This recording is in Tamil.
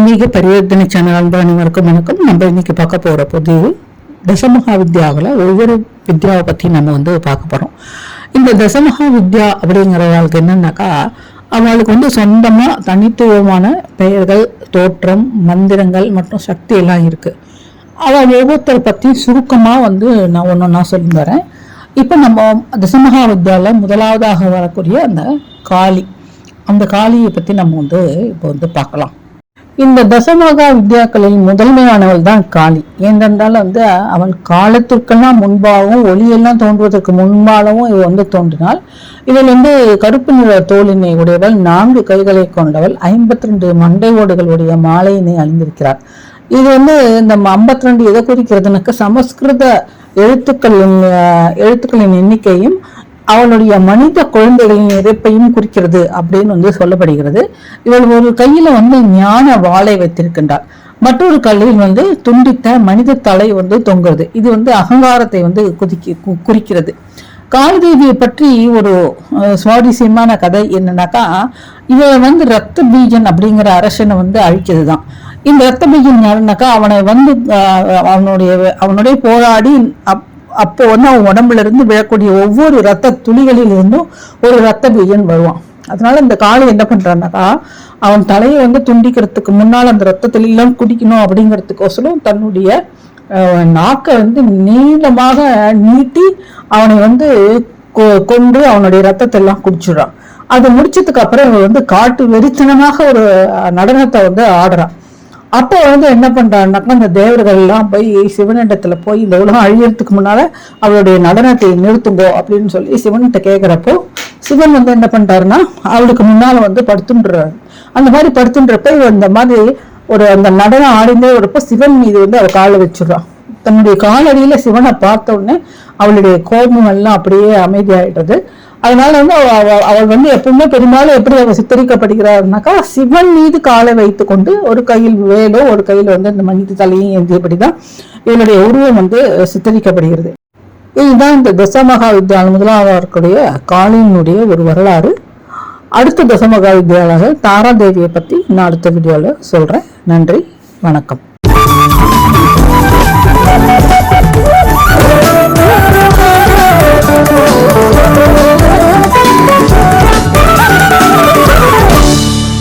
ஆன்மீக பரிவர்த்தனை சேனல் அன்பு அனைவருக்கும் வணக்கம். நம்ம இன்னைக்கு பார்க்க போற பதிவு தசமகா வித்யாவில் ஒவ்வொரு வித்யாவை பற்றி நம்ம பார்க்க போகிறோம். இந்த தசமகா வித்யா அப்படிங்கிறவங்களுக்கு என்னன்னாக்கா, அவளுக்கு சொந்தமாக தனித்துவமான பெயர்கள், தோற்றம், மந்திரங்கள் மற்றும் சக்தி எல்லாம் இருக்கு. அவள் ஒவ்வொருத்தரை பற்றி சுருக்கமாக நான் ஒன்றா சொல்லி வரேன். இப்போ நம்ம தசமகா வித்யாவில் முதலாவதாக வரக்கூடிய அந்த காளியை பற்றி நம்ம இப்போ பார்க்கலாம். இந்த தசமகா வித்யாக்களில் முதன்மையானவள் தான் காளி. ஏனென்றால் அவள் காலத்திற்கெல்லாம் முன்பாகவும் ஒளியெல்லாம் தோன்றுவதற்கு முன்பாகவும் இவள் தோன்றினாள். இவள் கருப்பு நிற தோலினை உடையவள், 4 கைகளை கொண்டவள், 52 மண்டை ஓடுகளுடைய மாலையினை அணிந்திருக்கிறார். இது இந்த 52 எதை குறிக்கிறதுனாக்க சமஸ்கிருத எழுத்துக்களின் எண்ணிக்கையும் அவளுடைய மனித குழந்தைகளின் இறப்பையும் குறிக்கிறது அப்படின்னு சொல்லப்படுகிறது. இவள் ஒரு கையில ஞான வாளை வைத்திருக்கின்றார், மற்றொரு கையில் துண்டித்த மனித தலை தொங்குறது. இது அகங்காரத்தை குறிக்கிறது. காளிதேவியை பற்றி ஒரு சுவாரஸ்யமான கதை என்னன்னாக்கா, இவ ரத்த பீஜன் அப்படிங்கிற அரசனை அழிச்சதுதான். இந்த ரத்த பீஜன் யாருன்னாக்கா, அவனை அவனுடைய போராடி அப்போ அவன் உடம்புல இருந்து விழக்கூடிய ஒவ்வொரு ரத்த துளிகளில் இருந்தும் ஒரு ரத்த பீஜன் வருவான். அதனால இந்த காளி என்ன பண்றான்னாக்கா, அவன் தலையை துண்டிக்கிறதுக்கு முன்னால் அந்த ரத்த துளியெல்லாம் குடிக்கணும் அப்படிங்கிறதுக்கோசரம் தன்னுடைய நாக்கை நீளமாக நீட்டி அவனை கொண்டு அவனுடைய ரத்தத்தை எல்லாம் குடிச்சிடுறான். அதை முடிச்சதுக்கு அப்புறம் இவன் காட்டு வெறித்தனமாக ஒரு நடனத்தை ஆடுறான். அப்போ என்ன பண்றான்னாக்கா, இந்த தேவர்கள் எல்லாம் போய் சிவனிடத்துல போய் இந்த உலகம் அழியறதுக்கு முன்னால அவளுடைய நடனத்தை நிறுத்துங்கோ அப்படின்னு சொல்லி சிவன்கிட்ட கேட்கிறப்போ, சிவன் என்ன பண்றாருன்னா அவளுக்கு முன்னால படுத்துன்றாரு. அந்த மாதிரி படுத்துன்றப்ப இந்த மாதிரி அந்த நடனம் ஆடினே வரப்போ சிவன் மீது அவள் காலை வச்சிடுறான். தன்னுடைய காலடியில சிவனை பார்த்த உடனே அவளுடைய கோபம் எல்லாம் அப்படியே அமைதியாயிடுறது. அதனால அவள் எப்பவுமே பெரும்பாலும் எப்படி அவள் சித்தரிக்கப்படுகிறாருனாக்கா, சிவன் மீது காலை வைத்து கொண்டு ஒரு கையில் வேலோ ஒரு கையில் இந்த மனித தலையும் ஏந்தியபடிதான் இவளுடைய உருவம் சித்தரிக்கப்படுகிறது. இதுதான் இந்த தசமகா வித்யாவில் முதலாக இருக்கக்கூடிய காளியினுடைய ஒரு வரலாறு. அடுத்த தசமகா வித்யாவாக தாராதேவியை பத்தி நான் அடுத்த வீடியோல சொல்றேன். நன்றி, வணக்கம்.